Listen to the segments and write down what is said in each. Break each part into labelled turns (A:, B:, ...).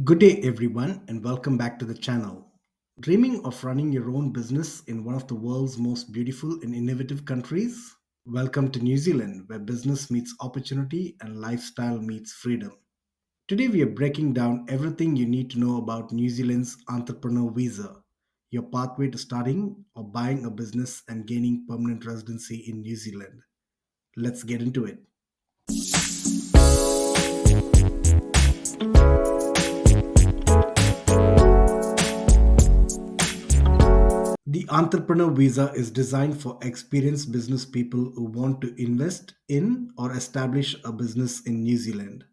A: Good day, everyone, and welcome back to the channel. Dreaming of running your own business in one of the world's most beautiful and innovative countries? Welcome to New Zealand, where business meets opportunity and lifestyle meets freedom. Today, we are breaking down everything you need to know about New Zealand's entrepreneur visa, your pathway to starting or buying a business and gaining permanent residency in New Zealand. Let's get into it. The entrepreneur visa is designed for experienced business people who want to invest in or establish a business in New Zealand.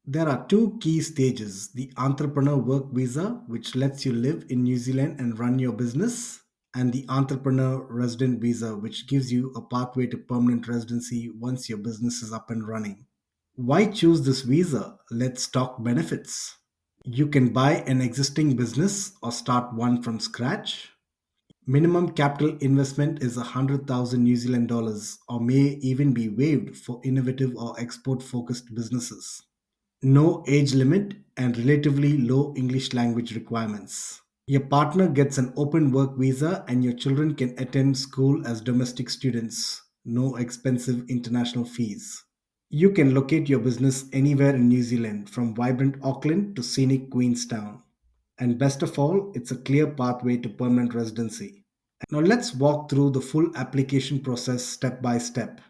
A: There are two key stages: the entrepreneur work visa, which lets you live in New Zealand and run your business, and the entrepreneur resident visa, which gives you a pathway to permanent residency once your business is up and running. Why choose this visa? Let's talk benefits. You can buy an existing business or start one from scratch. Minimum capital investment is 100,000 New Zealand dollars or may even be waived for innovative or export focused businesses. No age limit and relatively low English language requirements. Your partner gets an open work visa and your children can attend school as domestic students. No expensive international fees. You can locate your business anywhere in New Zealand, from vibrant Auckland to scenic Queenstown. And best of all, it's a clear pathway to permanent residency. Now let's walk through the full application process step by step.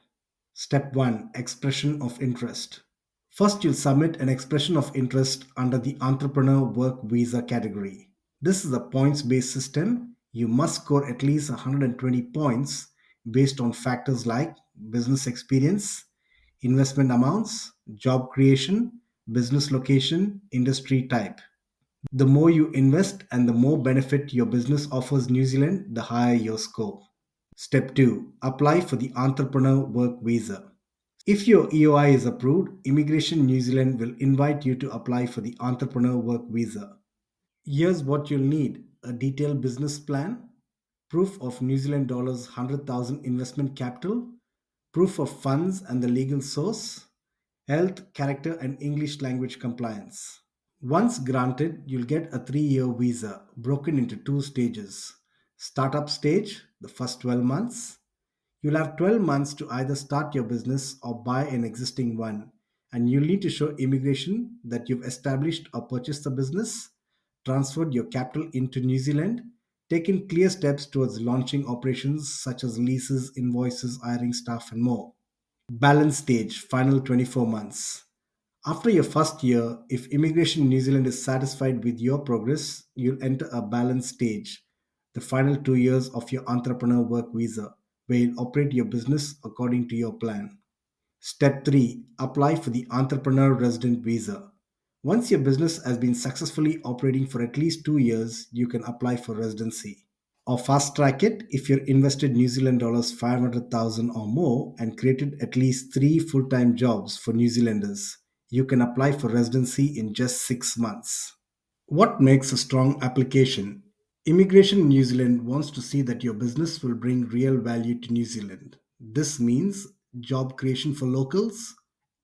A: Step 1: Expression of interest. First, you'll submit an expression of interest under the Entrepreneur Work Visa category. This is a points based system. You must score at least 120 points based on factors like business experience, investment amounts, job creation, business location, industry type. The more you invest and the more benefit your business offers New Zealand, the higher your score. Step 2: Apply for the Entrepreneur Work Visa. If your EOI is approved, Immigration New Zealand will invite you to apply for the Entrepreneur Work Visa. Here's what you'll need: a detailed business plan, proof of New Zealand dollars 100,000 investment capital, proof of funds and the legal source, health, character, and English language compliance. Once granted, you'll get a 3-year visa broken into two stages. Startup stage, the first 12 months. You'll have 12 months to either start your business or buy an existing one, and you'll need to show immigration that you've established or purchased the business, transferred your capital into New Zealand, taken clear steps towards launching operations such as leases, invoices, hiring staff, and more. Balance stage, final 24 months. After your first year, if Immigration New Zealand is satisfied with your progress, you'll enter a balance stage, the final 2 years of your entrepreneur work visa, where you'll operate your business according to your plan. Step 3: Apply for the entrepreneur resident visa. Once your business has been successfully operating for at least 2 years, you can apply for residency. Or fast track it if you're invested New Zealand dollars 500,000 or more and created at least 3 full-time jobs for New Zealanders. You can apply for residency in just 6 months. What makes a strong application? Immigration New Zealand wants to see that your business will bring real value to New Zealand. This means job creation for locals,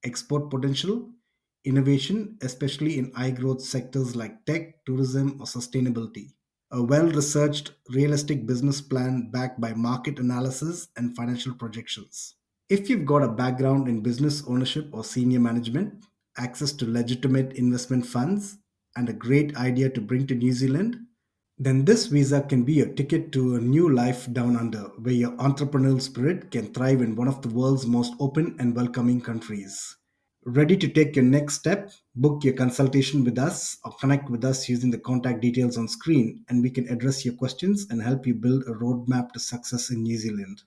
A: export potential, innovation, especially in high growth sectors like tech, tourism, or sustainability. A well researched, realistic business plan backed by market analysis and financial projections. If you've got a background in business ownership or senior management, access to legitimate investment funds, and a great idea to bring to New Zealand, then this visa can be a ticket to a new life down under, where your entrepreneurial spirit can thrive in one of the world's most open and welcoming countries. Ready to take your next step? Book your consultation with us or connect with us using the contact details on screen, and we can address your questions and help you build a roadmap to success in New Zealand.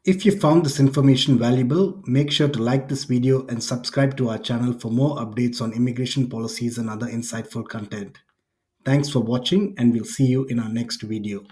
A: If you found this information valuable, make sure to like this video and subscribe to our channel for more updates on immigration policies and other insightful content. Thanks for watching, and we'll see you in our next video.